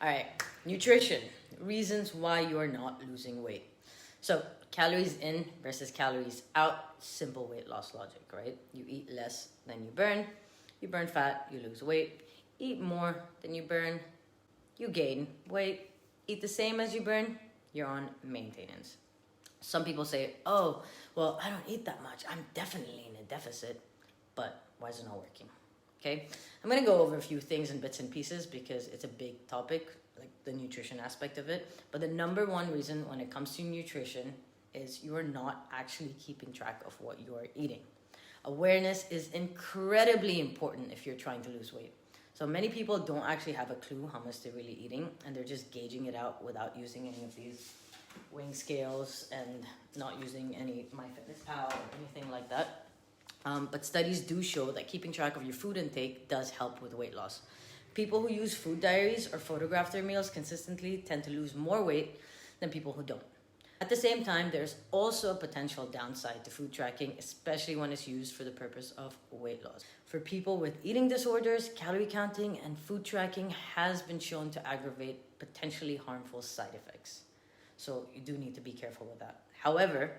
All right, nutrition, reasons why you are not losing weight. So, calories in versus calories out, simple weight loss logic, right? You eat less than you burn fat, you lose weight. Eat more than you burn, you gain weight. Eat the same as you burn, you're on maintenance. Some people say, oh, well, I don't eat that much. I'm definitely in a deficit, but why is it not working? Okay, I'm gonna go over a few things in bits and pieces because it's a big topic, like the nutrition aspect of it. But the number one reason when it comes to nutrition is you are not actually keeping track of what you are eating. Awareness is incredibly important if you're trying to lose weight. So many people don't actually have a clue how much they're really eating, and they're just gauging it out without using any of these weighing scales and not using any MyFitnessPal or anything like that. But studies do show that keeping track of your food intake does help with weight loss. People who use food diaries or photograph their meals consistently tend to lose more weight than people who don't. At the same time, there's also a potential downside to food tracking, especially when it's used for the purpose of weight loss. For people with eating disorders, calorie counting and food tracking has been shown to aggravate potentially harmful side effects. So you do need to be careful with that. However,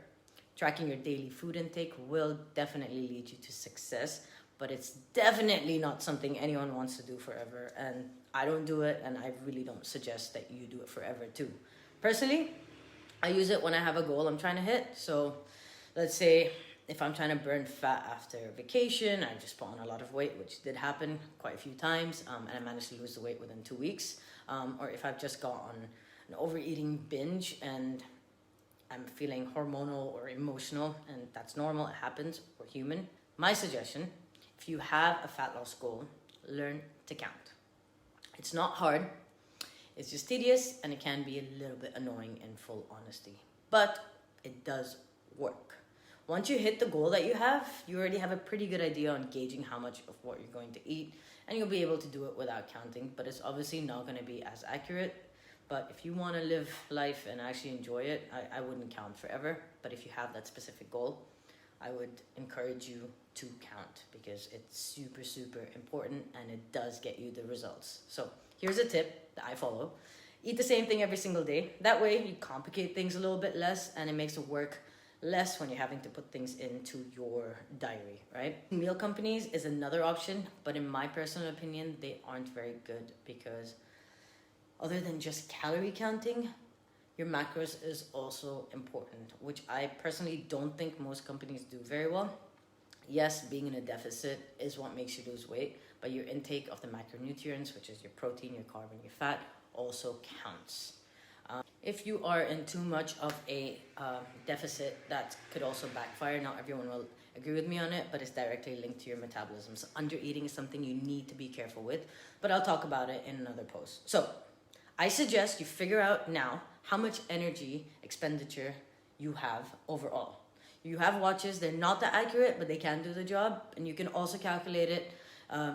tracking your daily food intake will definitely lead you to success, but it's definitely not something anyone wants to do forever. And I don't do it, and I really don't suggest that you do it forever too. Personally, I use it when I have a goal I'm trying to hit. So let's say if I'm trying to burn fat after vacation, I just put on a lot of weight, which did happen quite a few times, and I managed to lose the weight within 2 weeks. Or if I've just got on an overeating binge and I'm feeling hormonal or emotional, and that's normal, it happens, we're human. My suggestion, if you have a fat loss goal, learn to count. It's not hard, it's just tedious, and it can be a little bit annoying in full honesty, but it does work. Once you hit the goal that you have, you already have a pretty good idea on gauging how much of what you're going to eat, and you'll be able to do it without counting, but it's obviously not going to be as accurate. But if you want to live life and actually enjoy it, I wouldn't count forever. But if you have that specific goal, I would encourage you to count because it's super, super important and it does get you the results. So here's a tip that I follow. Eat the same thing every single day. That way you complicate things a little bit less and it makes it work less when you're having to put things into your diary, right? Meal companies is another option, but in my personal opinion, they aren't very good because other than just calorie counting, your macros is also important, which I personally don't think most companies do very well. Yes, being in a deficit is what makes you lose weight, but your intake of the macronutrients, which is your protein, your carb, and your fat, also counts. If you are in too much of a deficit, that could also backfire. Not everyone will agree with me on it, but it's directly linked to your metabolism. So undereating is something you need to be careful with, but I'll talk about it in another post. So I suggest you figure out now how much energy expenditure you have overall. You have watches, they're not that accurate, but they can do the job. And you can also calculate it,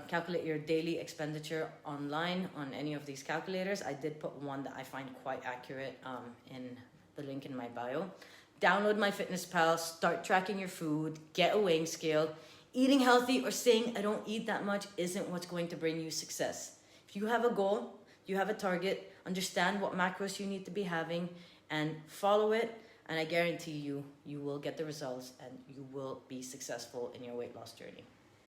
calculate your daily expenditure online on any of these calculators. I did put one that I find quite accurate in the link in my bio. Download MyFitnessPal, start tracking your food, get a weighing scale. Eating healthy or saying I don't eat that much isn't what's going to bring you success. If you have a goal, you have a target, understand what macros you need to be having and follow it, and I guarantee you, you will get the results and you will be successful in your weight loss journey.